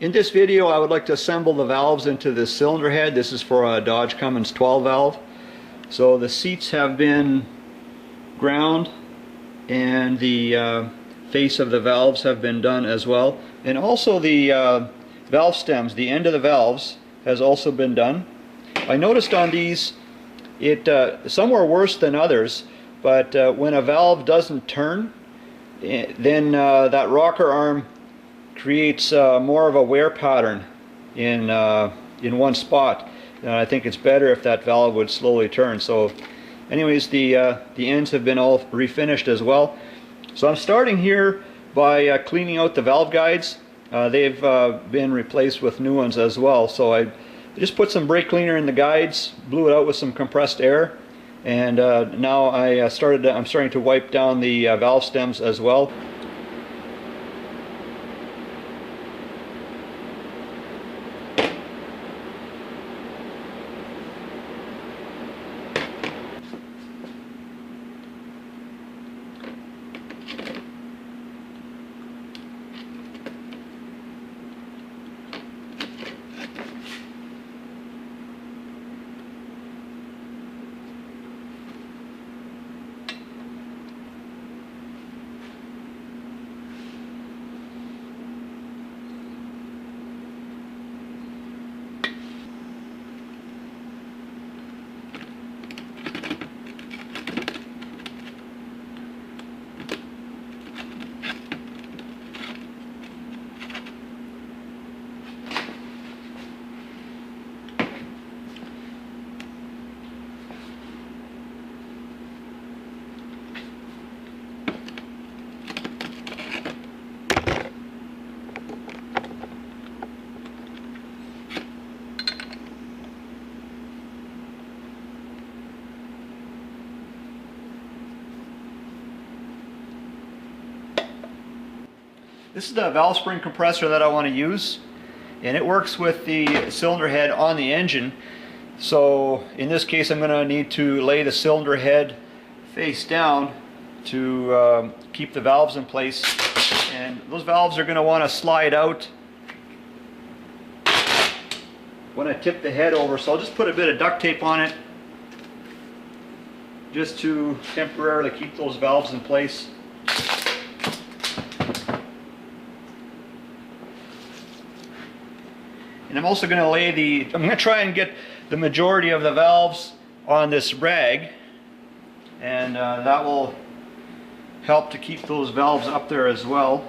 In this video I would like to assemble the valves into this cylinder head. This is for a Dodge Cummins 12 valve. So the seats have been ground and the face of the valves have been done as well. And also the valve stems, the end of the valves, has also been done. I noticed on these, some are worse than others, but when a valve doesn't turn, then that rocker arm creates more of a wear pattern in one spot. And I think it's better if that valve would slowly turn. So anyways, the ends have been all refinished as well. So I'm starting here by cleaning out the valve guides. They've been replaced with new ones as well. So I just put some brake cleaner in the guides, blew it out with some compressed air, and now I'm starting to wipe down the valve stems as well. This is the valve spring compressor that I want to use, and it works with the cylinder head on the engine. So in this case I'm going to need to lay the cylinder head face down to keep the valves in place, and those valves are going to want to slide out when I tip the head over. So I'll just put a bit of duct tape on it just to temporarily keep those valves in place. And I'm also going to I'm going to try and get the majority of the valves on this rag, and that will help to keep those valves up there as well.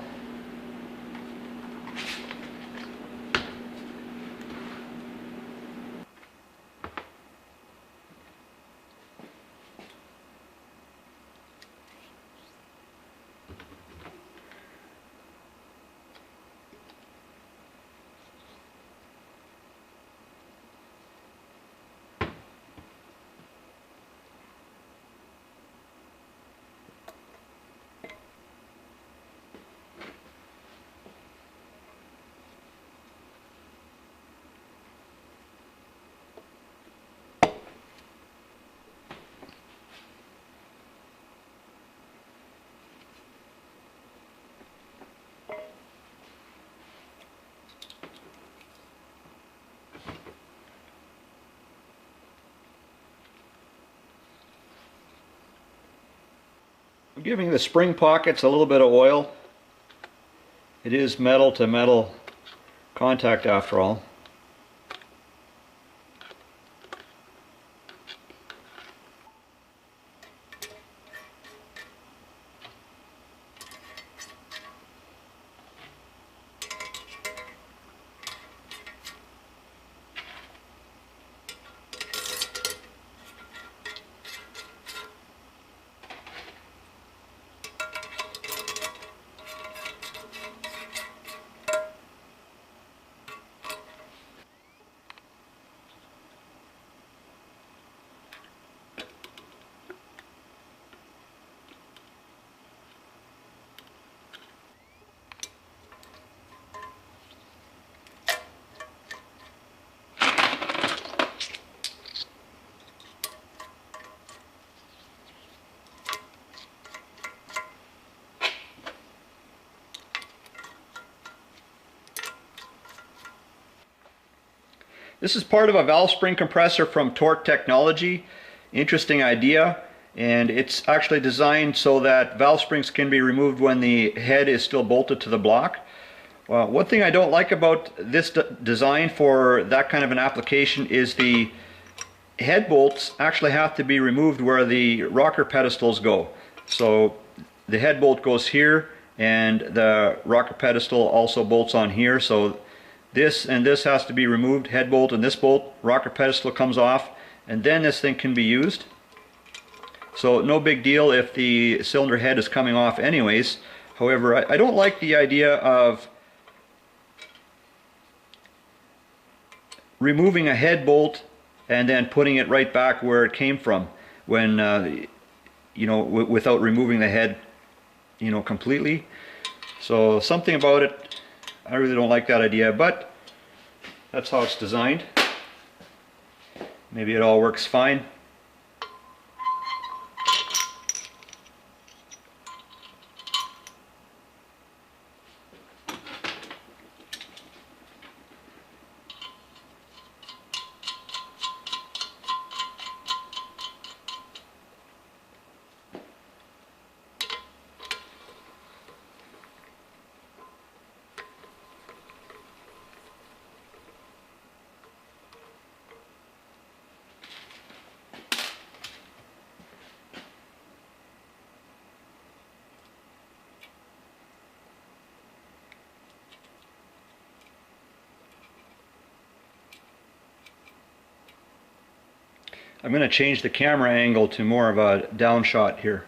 I'm giving the spring pockets a little bit of oil. It is metal to metal contact after all. This is part of a valve spring compressor from Torque Technology. Interesting idea, and it's actually designed so that valve springs can be removed when the head is still bolted to the block. One thing I don't like about this design for that kind of an application is the head bolts actually have to be removed where the rocker pedestals go. So the head bolt goes here, and the rocker pedestal also bolts on here. So this and this has to be removed, head bolt and this bolt, rocker pedestal comes off, and then this thing can be used. So no big deal if the cylinder head is coming off anyways. However, I don't like the idea of removing a head bolt and then putting it right back where it came from when you know, without removing the head, you know, completely. So something about it, I really don't like that idea, but that's how it's designed. Maybe it all works fine. I'm going to change the camera angle to more of a down shot here.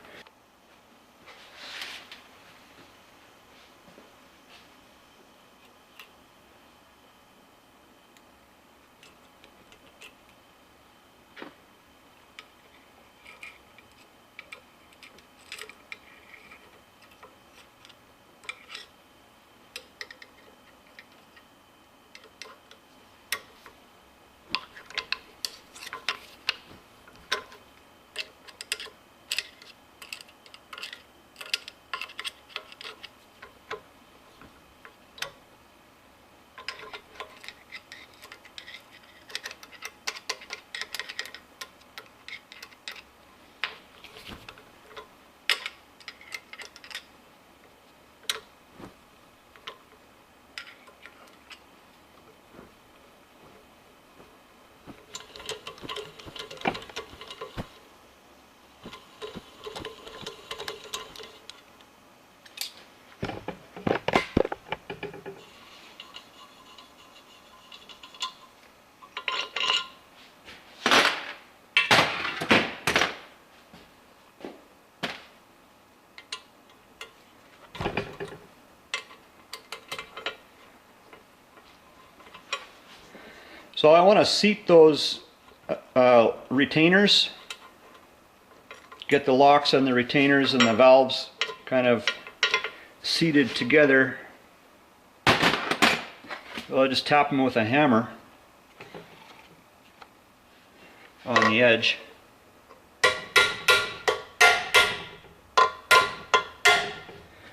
So I want to seat those retainers, get the locks and the retainers and the valves kind of seated together. So I just tap them with a hammer on the edge.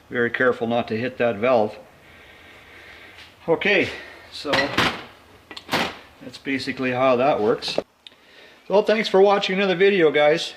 Very careful not to hit that valve. Okay, so that's basically how that works. So thanks for watching another video, guys.